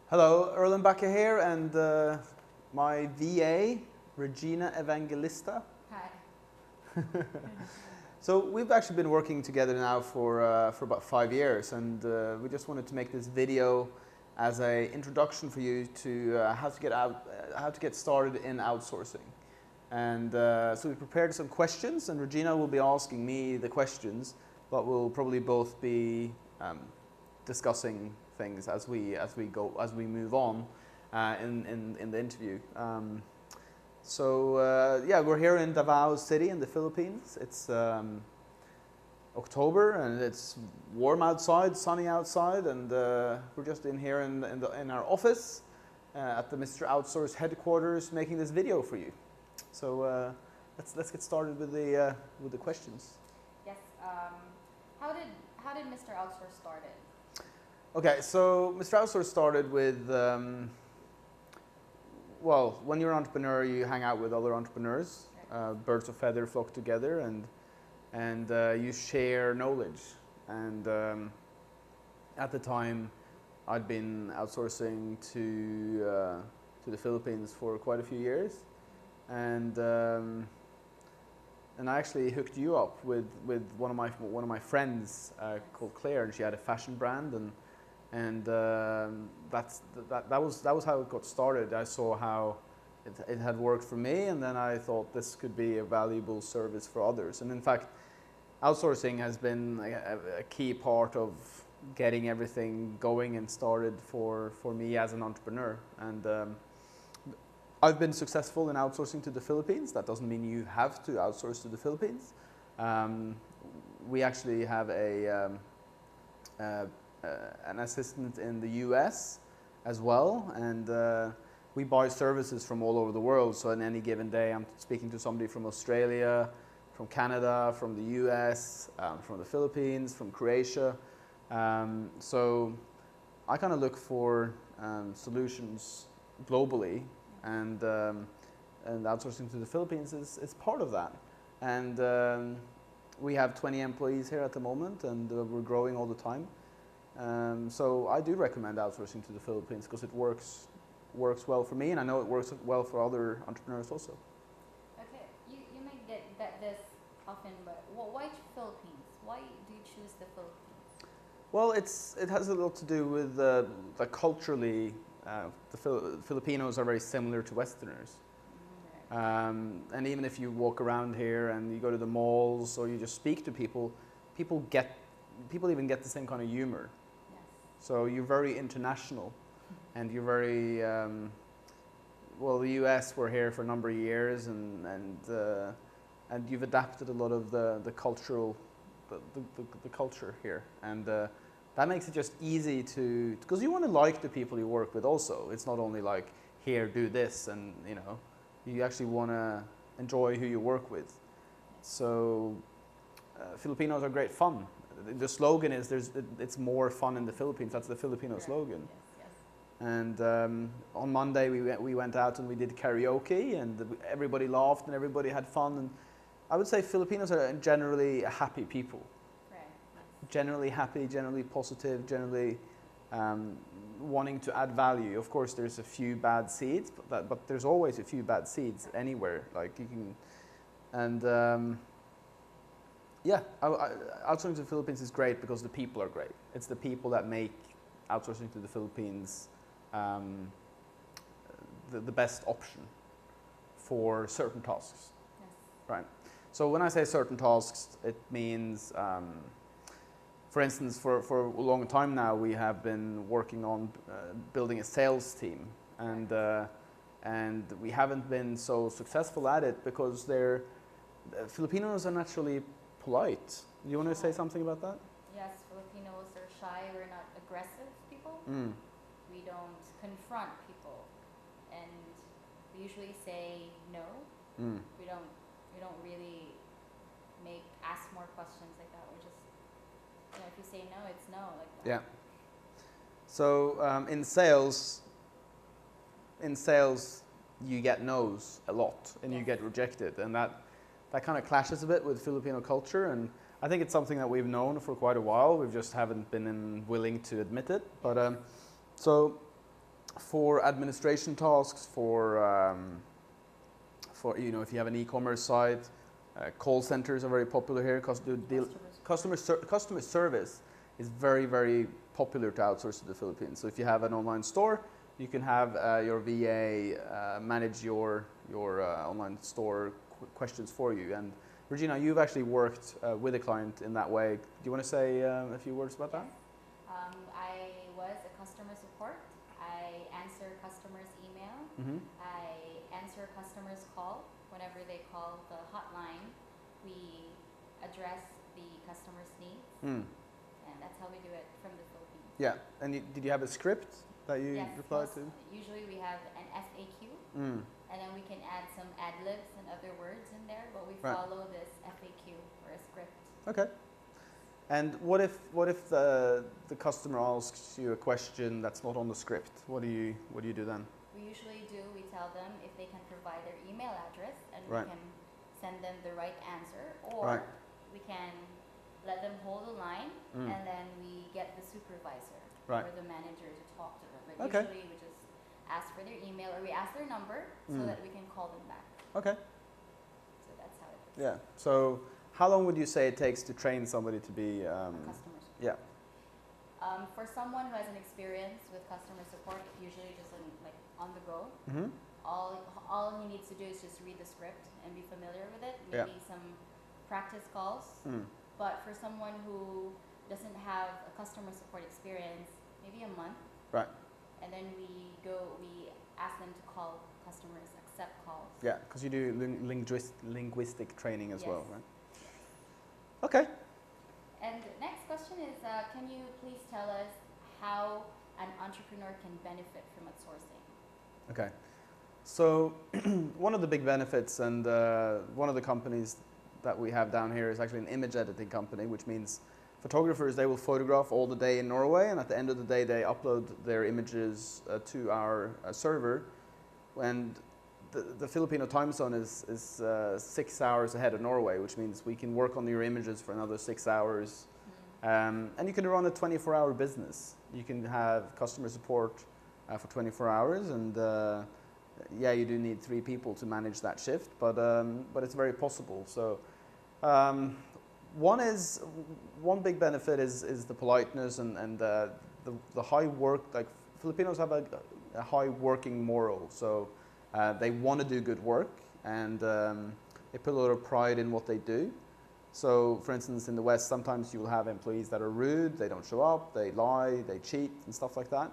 Hello, Erlend Bakke here, and my VA, Regina Evangelista. Hi. So we've actually been working together now for about 5 years, and we just wanted to make this video as an introduction for you to how to get started in outsourcing. And so we prepared some questions, and Regina will be asking me the questions, but we'll probably both be discussing things as we move on in the interview. Yeah, we're here in Davao City in the Philippines. It's October and it's warm outside, sunny outside, and we're just in here in our office at the Mr. Outsource headquarters making this video for you. So let's get started with the questions. Yes. How did Mr. Outsource started? Okay, so Mr. Outsource started with, well, when you're an entrepreneur, you hang out with other entrepreneurs. Birds of feather flock together, and you share knowledge. And at the time, I'd been outsourcing to the Philippines for quite a few years, and I actually hooked you up with one of my friends called Claire, and she had a fashion brand, and that was how it got started. I saw how it had worked for me, and then I thought this could be a valuable service for others. And in fact, outsourcing has been a key part of getting everything going and started for me as an entrepreneur. And I've been successful in outsourcing to the Philippines. That doesn't mean you have to outsource to the Philippines. We actually have an assistant in the US as well, and we buy services from all over the world. So on any given day, I'm speaking to somebody from Australia, from Canada, from the US, from the Philippines, from Croatia. So I kind of look for solutions globally, and outsourcing to the Philippines is part of that. And we have 20 employees here at the moment, and we're growing all the time. So I do recommend outsourcing to the Philippines because it works well for me, and I know it works well for other entrepreneurs also. Okay, you may get this often, but why Philippines? Why do you choose the Philippines? Well, it has a lot to do with the culturally, the Filipinos are very similar to Westerners. And even if you walk around here and you go to the malls or you just speak to people even get the same kind of humor. Yes. So you're very international, and you're very well. The US were here for a number of years, and you've adapted a lot of the cultural, the culture here, and that makes it just easy to, because you want to like the people you work with. Also, it's not only like here, do this, and you actually want to enjoy who you work with. So Filipinos are great fun. The slogan is it's more fun in the Philippines. That's the Filipino slogan. Yes, yes. And on Monday we went out and we did karaoke, and everybody laughed and everybody had fun. And I would say Filipinos are generally happy people. Right. Yes. Generally happy, generally positive, generally wanting to add value. Of course, there's a few bad seeds, but there's always a few bad seeds anywhere. Like you can, and yeah, outsourcing to the Philippines is great because the people are great. It's the people that make outsourcing to the Philippines the best option for certain tasks. Yes. Right. So when I say certain tasks, it means, for instance, for a long time now, we have been working on building a sales team, and we haven't been so successful at it because Filipinos are naturally polite. Do you want to say something about that? Yes, Filipinos are shy. We're not aggressive people. Mm. We don't confront people, and we usually say no. Mm. We don't really ask more questions like that. We're just, if you say no, it's no, like that. Yeah. So in sales, you get no's a lot, and you get rejected, and that kind of clashes a bit with Filipino culture, and I think it's something that we've known for quite a while. We just haven't been willing to admit it. But so for administration tasks, for you know, if you have an e-commerce site, call centers are very popular here. Customer service is very, very popular to outsource to the Philippines. So if you have an online store, you can have your VA manage your online store questions for you. And Regina, you've actually worked with a client in that way. Do you want to say a few words about that? I was a customer support. I answer customers' email. Mm-hmm. I answer customers' call. Whenever they call the hotline, we address the customer's needs. And that's how we do it from the Philippines. Yeah. And did you have a script that you replied to? Usually we have an FAQ. And then we can add some ad-libs and other words in there, but we follow this FAQ or a script. Okay. And what if the customer asks you a question that's not on the script? What do you do then? We tell them if they can provide their email address, and we can send them the right answer, or we can let them hold the line, and then we get the supervisor or the manager to talk to them. But usually we just ask for their email, or we ask their number so that we can call them back. Okay. So that's how it works. Yeah. So how long would you say it takes to train somebody to be a customer support? Yeah. For someone who has an experience with customer support, usually just on the go. Mm-hmm. All he needs to do is just read the script and be familiar with it. Maybe some practice calls. But for someone who doesn't have a customer support experience, maybe a month. Right. And then we ask them to call customers, accept calls. Yeah, because you do linguistic training as well, right? Okay. And the next question is, can you please tell us how an entrepreneur can benefit from outsourcing? Okay. So one of the big benefits, and one of the companies that we have down here is actually an image editing company, which means photographers, they will photograph all the day in Norway, and at the end of the day they upload their images to our server. And the Filipino time zone is 6 hours ahead of Norway, which means we can work on your images for another 6 hours. And you can run a 24-hour business. You can have customer support for 24 hours, and yeah, you do need 3 people to manage that shift, but it's very possible. So one big benefit is the politeness and the high work. Like Filipinos have a high working moral, so they want to do good work, and they put a lot of pride in what they do. So, for instance, in the West, sometimes you will have employees that are rude, they don't show up, they lie, they cheat, and stuff like that.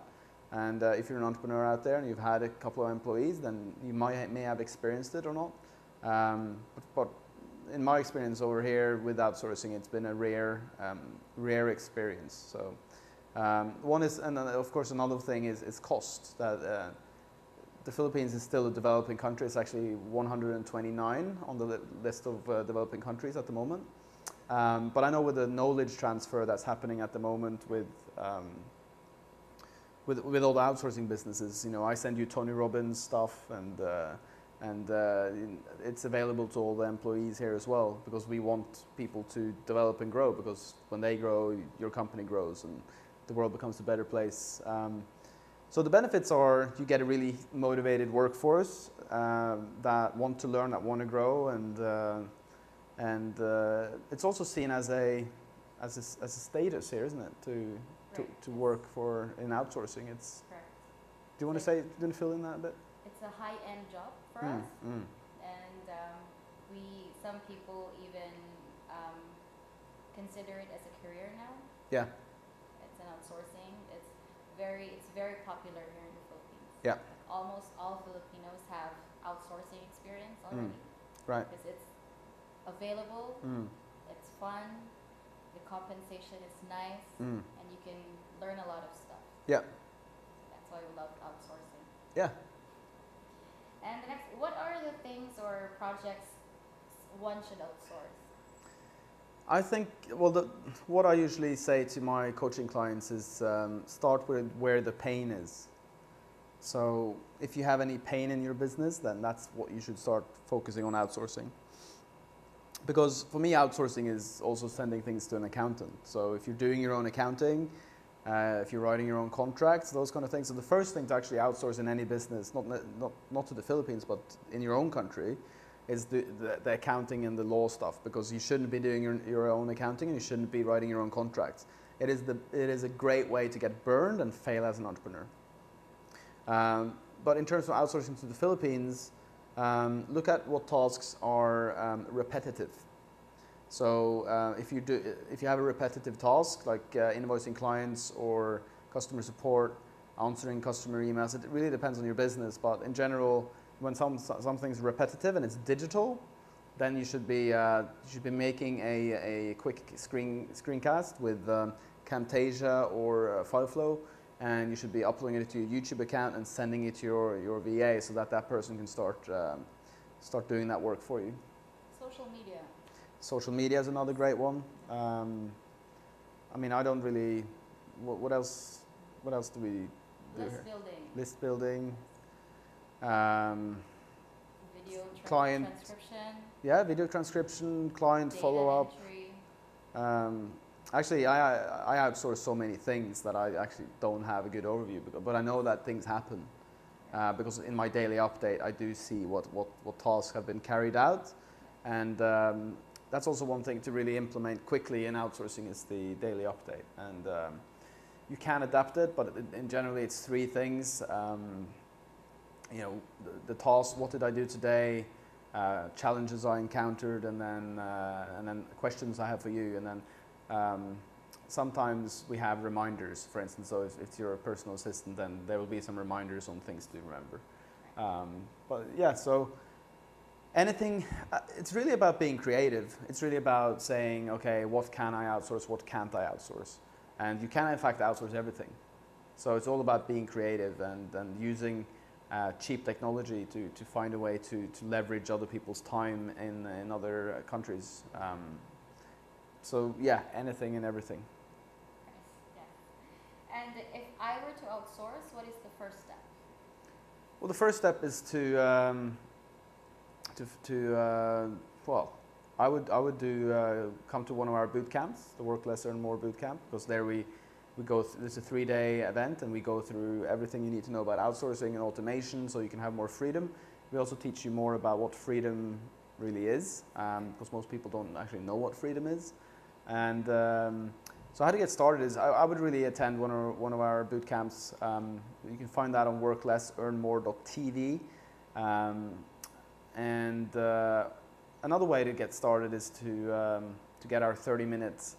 And if you're an entrepreneur out there and you've had a couple of employees, then you may have experienced it or not. But in my experience over here with outsourcing, it's been a rare experience. So one is, and of course another thing is cost. That the Philippines is still a developing country. It's actually 129 on the list of developing countries at the moment. But I know with the knowledge transfer that's happening at the moment with all the outsourcing businesses, you know, I send you Tony Robbins stuff, and it's available to all the employees here as well, because we want people to develop and grow, because when they grow, your company grows and the world becomes a better place. So the benefits are you get a really motivated workforce that want to learn, that want to grow, and it's also seen as a status here, isn't it? To work for in outsourcing. It's. Correct. Do you want to say? Do you want to fill in that a bit? It's a high-end job for us, and some people even consider it as a career now. Yeah. It's an outsourcing. It's very popular here in the Philippines. Yeah. Almost all Filipinos have outsourcing experience already. Right. Because it's available, it's fun, the compensation is nice, and you can learn a lot of stuff. Yeah. That's why we love outsourcing. Yeah. And the next, what are the things or projects one should outsource? I think, well, what I usually say to my coaching clients is start with where the pain is. So if you have any pain in your business, then that's what you should start focusing on outsourcing. Because for me, outsourcing is also sending things to an accountant. So if you're doing your own accounting, if you're writing your own contracts, those kind of things. So the first thing to actually outsource in any business, not to the Philippines, but in your own country, is the accounting and the law stuff, because you shouldn't be doing your own accounting and you shouldn't be writing your own contracts. It is a great way to get burned and fail as an entrepreneur. But in terms of outsourcing to the Philippines, look at what tasks are repetitive. So if you have a repetitive task like invoicing clients or customer support, answering customer emails, it really depends on your business. But in general, when something's repetitive and it's digital, then you should be making a quick screencast with Camtasia or FileFlow, and you should be uploading it to your YouTube account and sending it to your VA so that person can start doing that work for you. Social media. Social media is another great one. I mean, I don't really. What else do we do List here? building. List building. Video client transcription. Yeah, video transcription, client follow-up. Actually, I outsource so many things that I actually don't have a good overview, but I know that things happen because in my daily update I do see what tasks have been carried out, and that's also one thing to really implement quickly in outsourcing is the daily update. And you can adapt it, but in generally it's three things. You know, the task, what did I do today, challenges I encountered, and then questions I have for you, and then sometimes we have reminders, for instance. So if you're a personal assistant, then there will be some reminders on things to remember. But yeah, so anything, it's really about being creative. It's really about saying, okay, what can I outsource, what can't I outsource? And you can in fact outsource everything. So it's all about being creative and using cheap technology to find a way to leverage other people's time in other countries. So yeah, anything and everything. Yes. And if I were to outsource, what is the first step? Well, the first step is well, I would do come to one of our boot camps, the Work Less Earn More boot camp, because there we go. It's a 3-day event, and we go through everything you need to know about outsourcing and automation, so you can have more freedom. We also teach you more about what freedom really is, because most people don't actually know what freedom is. And so how to get started is I would really attend one of our boot camps. You can find that on worklessearnmore.tv. And another way to get started is to get our 30-minute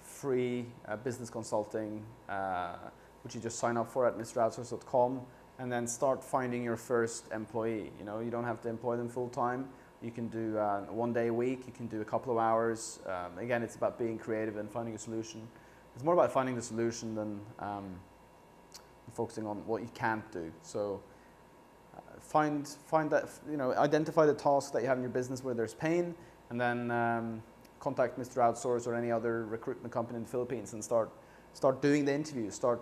free business consulting, which you just sign up for at mroutsource.com, and then start finding your first employee. You know, you don't have to employ them full time. You can do 1 day a week. You can do a couple of hours. Again, it's about being creative and finding a solution. It's more about finding the solution than focusing on what you can't do. So find that, you know, identify the tasks that you have in your business where there's pain, and then contact Mr. Outsource or any other recruitment company in the Philippines and start doing the interviews. Start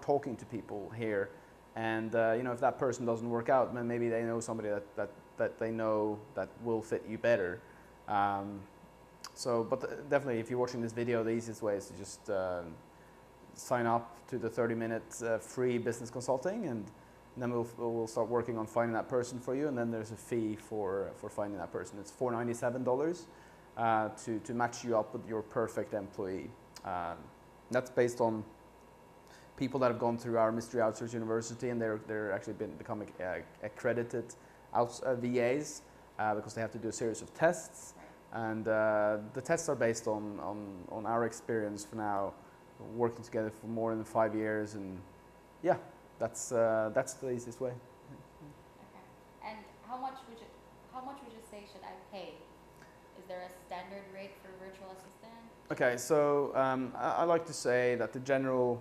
talking to people here, and you know, if that person doesn't work out, then maybe they know somebody that they know that will fit you better. But definitely, if you're watching this video, the easiest way is to just sign up to the 30-minute free business consulting, and then we'll start working on finding that person for you. And then there's a fee for finding that person. It's $497 to match you up with your perfect employee. That's based on people that have gone through our Mystery Outsource University, and they're actually becoming accredited VAs because they have to do a series of tests, and the tests are based on our experience for now, working together for more than 5 years, and yeah, that's the easiest way. Okay. And how much would you say should I pay? Is there a standard rate for virtual assistant? Okay, so I like to say that the general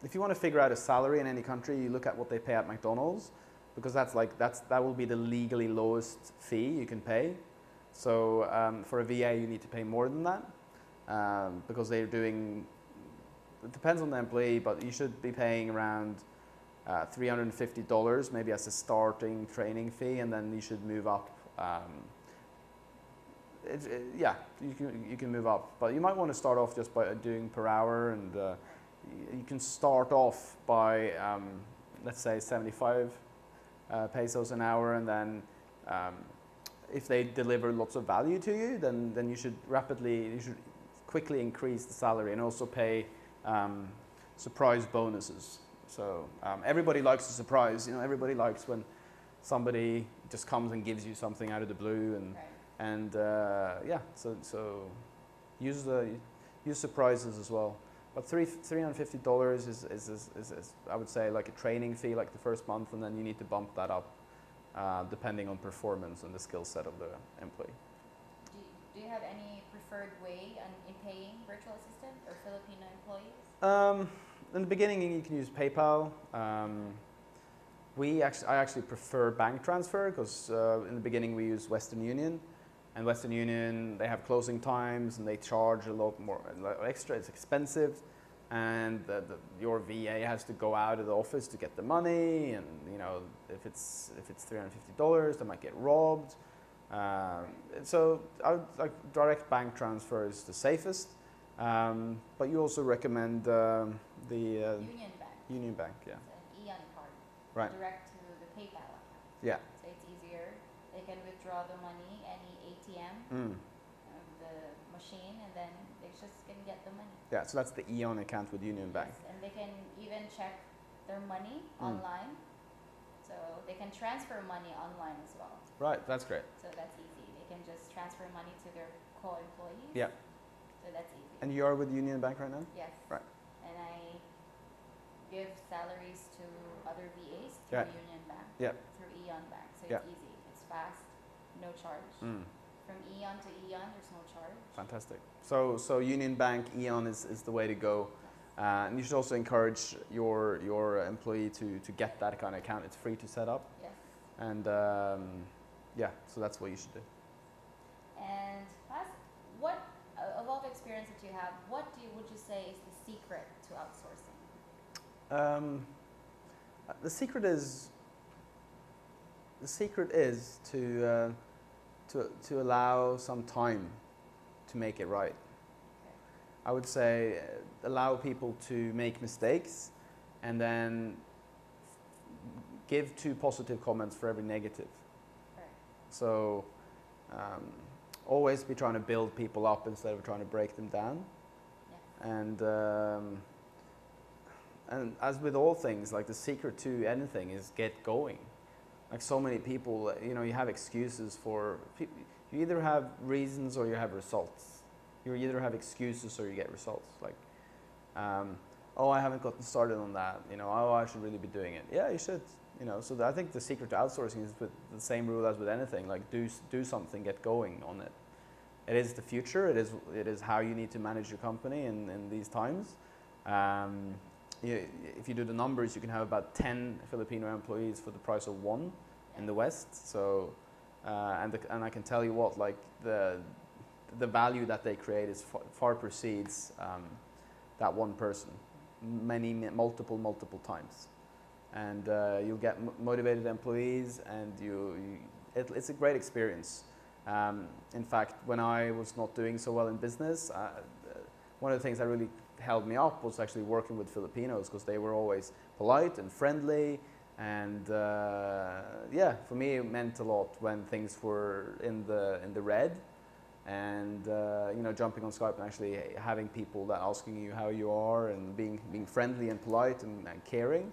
if you want to figure out a salary in any country, you look at what they pay at McDonald's, because that will be the legally lowest fee you can pay. So for a VA, you need to pay more than that because they're doing. It depends on the employee, but you should be paying around $350 maybe as a starting training fee, and then you should move up yeah, you can move up, but you might want to start off just by doing per hour, and you can start off by let's say 75 pesos an hour, and then if they deliver lots of value to you, then you should quickly increase the salary and also pay surprise bonuses. So everybody likes a surprise. You know, everybody likes when somebody just comes and gives you something out of the blue, and yeah. So use surprises as well. But $350 is I would say like a training fee, like the first month, and then you need to bump that up depending on performance and the skill set of the employee. Do you have any preferred way in paying virtual assistant or Filipino employees? In the beginning, you can use PayPal. I actually prefer bank transfer because in the beginning we use Western Union, and Western Union, they have closing times and they charge a lot more extra. It's expensive, and your VA has to go out of the office to get the money, and you know, if it's $350, they might get robbed. So like direct bank transfer is the safest, but you also recommend the Union Bank. Union Bank, yeah. It's an EON card. Right. Direct to the PayPal account. Yeah. So it's easier. They can withdraw the money any ATM of the machine, and then they just can get the money. Yeah. So that's the EON account with Union Bank. Yes, and they can even check their money online. So they can transfer money online as well. Right. That's great. So that's easy. They can just transfer money to their co-employees. Yeah. So that's easy. And you are with Union Bank right now? Yes. Right. And I give salaries to other VAs through Union Bank. Through EON Bank. So it's easy. It's fast. No charge. From EON to EON, there's no charge. Fantastic. So Union Bank, EON is the way to go. And you should also encourage your employee to get that kind of account. It's free to set up. Yes. And yeah, so that's what you should do. And last, what of all the experience that you have, what would you say is the secret to outsourcing? The secret is to allow some time to make it right. Okay. I would say allow people to make mistakes, and then give 2 positive comments for every negative. Right. So always be trying to build people up instead of trying to break them down. Yeah. And as with all things, like the secret to anything is get going. Like so many people, you know, you have excuses for, you either have reasons or you have results. You either have excuses or you get results. Like, oh, I haven't gotten started on that. You know, oh, I should really be doing it. Yeah, you should. You know, so I think the secret to outsourcing is with the same rule as with anything. Like, do something, get going on it. It is the future. It is how you need to manage your company in these times. If you do the numbers, you can have about 10 Filipino employees for the price of 1 in the West. So, and I can tell you what, like the value that they create is far precedes that one person, multiple times, and you'll get motivated employees, and it's a great experience. In fact, when I was not doing so well in business, one of the things that really held me up was actually working with Filipinos, because they were always polite and friendly, and yeah, for me it meant a lot when things were in the red, and you know, jumping on Skype and actually having people that asking you how you are and being friendly and polite and caring.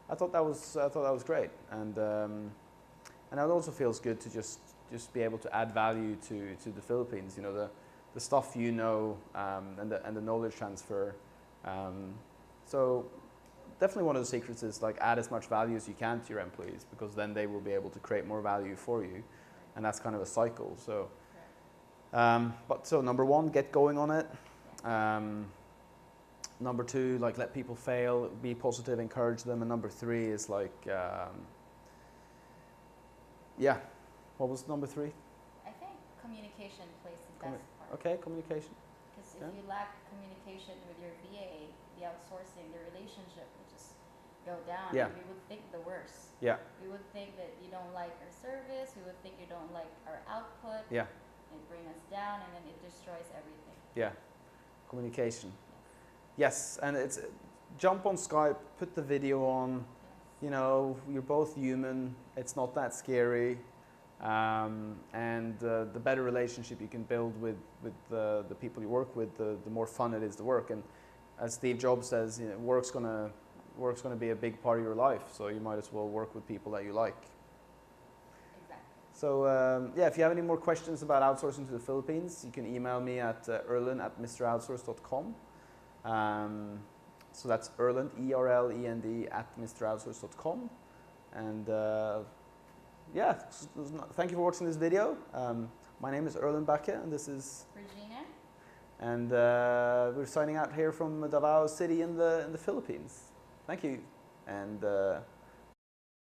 I thought that was great, and it also feels good to just be able to add value to the Philippines. You know, the stuff you know, and the knowledge transfer. So definitely one of the secrets is like add as much value as you can to your employees, because then they will be able to create more value for you, and that's kind of a cycle. So, so number 1, get going on it. Number 2, like let people fail, be positive, encourage them, and number 3 is like, yeah. What was number 3? I think communication plays the best part. Okay, communication. Because if you lack communication with your VA, the outsourcing, the relationship would just go down. Yeah. And we would think the worst. Yeah. We would think that you don't like our service. We would think you don't like our output. Yeah. it brings us down, and then it destroys everything. Yeah, communication. Yes, and it's jump on Skype, put the video on. Yes. You know, you're both human. It's not that scary, and the better relationship you can build with the people you work with, the more fun it is to work. And as Steve Jobs says, you know, work's gonna be a big part of your life. So you might as well work with people that you like. So yeah, if you have any more questions about outsourcing to the Philippines, you can email me at erlend@mroutsource.com. So that's Erlend, E-R-L-E-N-D @mroutsource.com. And yeah, thank you for watching this video. My name is Erlend Bakke, and this is Regina. And we're signing out here from Davao City in the Philippines. Thank you, and